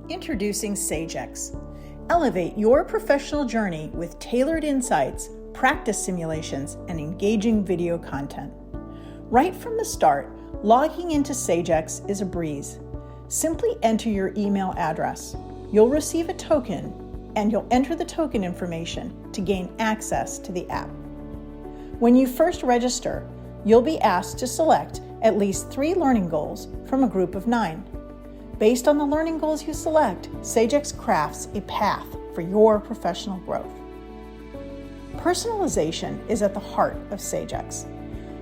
Introducing Sagex. Elevate your professional journey with tailored insights, practice simulations, and engaging video content. Right from the start, logging into Sagex is a breeze. Simply enter your email address. You'll receive a token, and you'll enter the token information to gain access to the app. When you first register, you'll be asked to select at least 3 learning goals from a group of 9. Based on the learning goals you select, Sagex crafts a path for your professional growth. Personalization is at the heart of Sagex.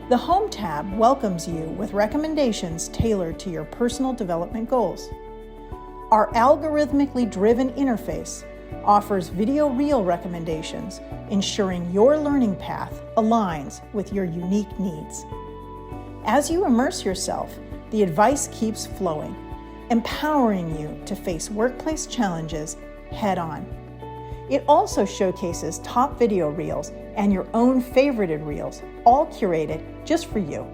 The Home tab welcomes you with recommendations tailored to your personal development goals. Our algorithmically driven interface offers video reel recommendations, ensuring your learning path aligns with your unique needs. As you immerse yourself, the advice keeps flowing, empowering you to face workplace challenges head-on. It also showcases top video reels and your own favorited reels, all curated just for you.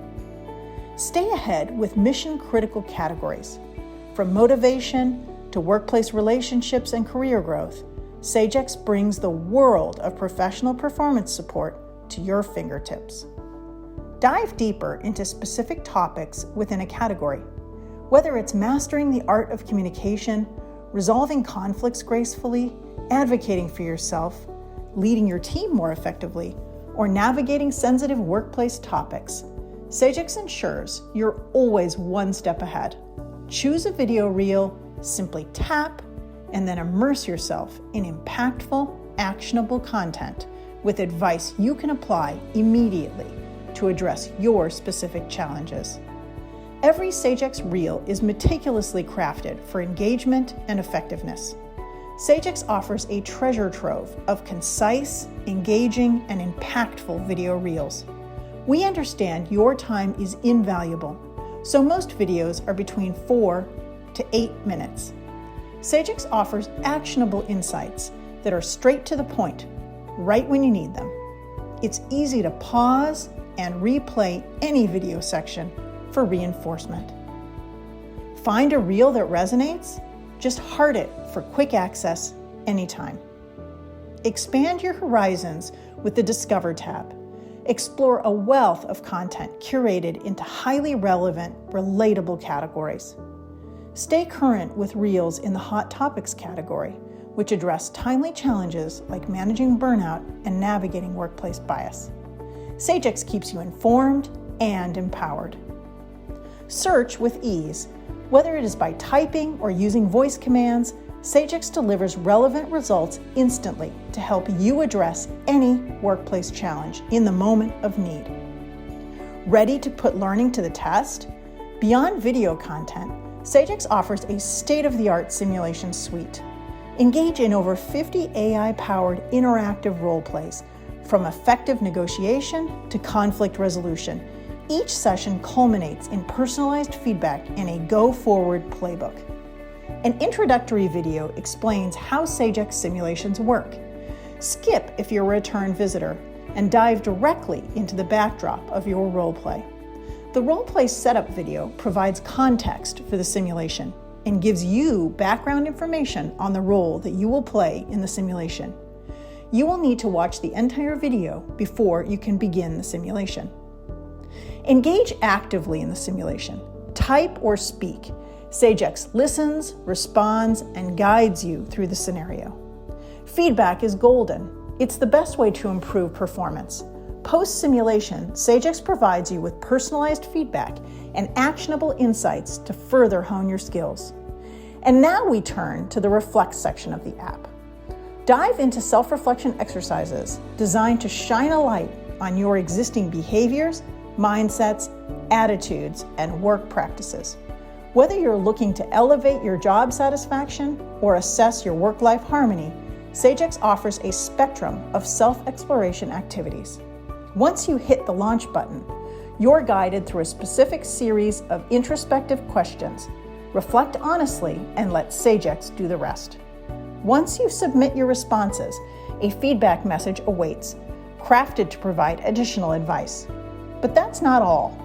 Stay ahead with mission-critical categories. From motivation to workplace relationships and career growth, Sagex brings the world of professional performance support to your fingertips. Dive deeper into specific topics within a category. Whether it's mastering the art of communication, resolving conflicts gracefully, advocating for yourself, leading your team more effectively, or navigating sensitive workplace topics, Sagex ensures you're always one step ahead. Choose a video reel, simply tap, and then immerse yourself in impactful, actionable content with advice you can apply immediately to address your specific challenges. Every Sagex reel is meticulously crafted for engagement and effectiveness. Sagex offers a treasure trove of concise, engaging, and impactful video reels. We understand your time is invaluable, so most videos are between 4 to 8 minutes. Sagex offers actionable insights that are straight to the point, right when you need them. It's easy to pause and replay any video section for reinforcement. Find a reel that resonates? Just heart it for quick access anytime. Expand your horizons with the Discover tab. Explore a wealth of content curated into highly relevant, relatable categories. Stay current with reels in the Hot Topics category, which address timely challenges like managing burnout and navigating workplace bias. Sagex keeps you informed and empowered. Search with ease. Whether it is by typing or using voice commands, Sagex delivers relevant results instantly to help you address any workplace challenge in the moment of need. Ready to put learning to the test? Beyond video content, Sagex offers a state-of-the-art simulation suite. Engage in over 50 AI-powered interactive role plays, from effective negotiation to conflict resolution. Each session culminates in personalized feedback and a go-forward playbook. An introductory video explains how Sagex simulations work. Skip if you're a return visitor and dive directly into the backdrop of your roleplay. The roleplay setup video provides context for the simulation and gives you background information on the role that you will play in the simulation. You will need to watch the entire video before you can begin the simulation. Engage actively in the simulation. Type or speak. Sagex listens, responds, and guides you through the scenario. Feedback is golden. It's the best way to improve performance. Post-simulation, Sagex provides you with personalized feedback and actionable insights to further hone your skills. And now we turn to the Reflect section of the app. Dive into self-reflection exercises designed to shine a light on your existing behaviors, mindsets, attitudes, and work practices. Whether you're looking to elevate your job satisfaction or assess your work-life harmony, Sagex offers a spectrum of self-exploration activities. Once you hit the launch button, you're guided through a specific series of introspective questions. Reflect honestly and let Sagex do the rest. Once you submit your responses, a feedback message awaits, crafted to provide additional advice. But that's not all.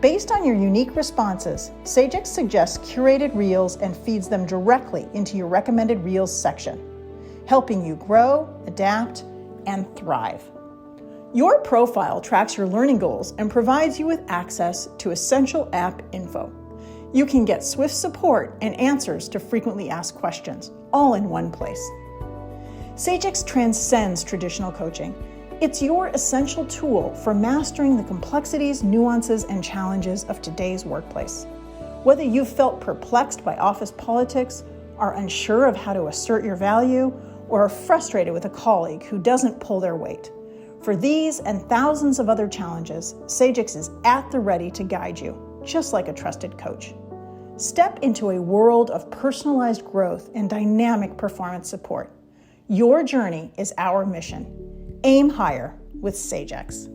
Based on your unique responses, Sagex suggests curated reels and feeds them directly into your recommended reels section, helping you grow, adapt, and thrive. Your profile tracks your learning goals and provides you with access to essential app info. You can get swift support and answers to frequently asked questions, all in one place. Sagex transcends traditional coaching. It's your essential tool for mastering the complexities, nuances, and challenges of today's workplace. Whether you've felt perplexed by office politics, are unsure of how to assert your value, or are frustrated with a colleague who doesn't pull their weight, for these and thousands of other challenges, Sagex is at the ready to guide you, just like a trusted coach. Step into a world of personalized growth and dynamic performance support. Your journey is our mission. Aim higher with Sagex.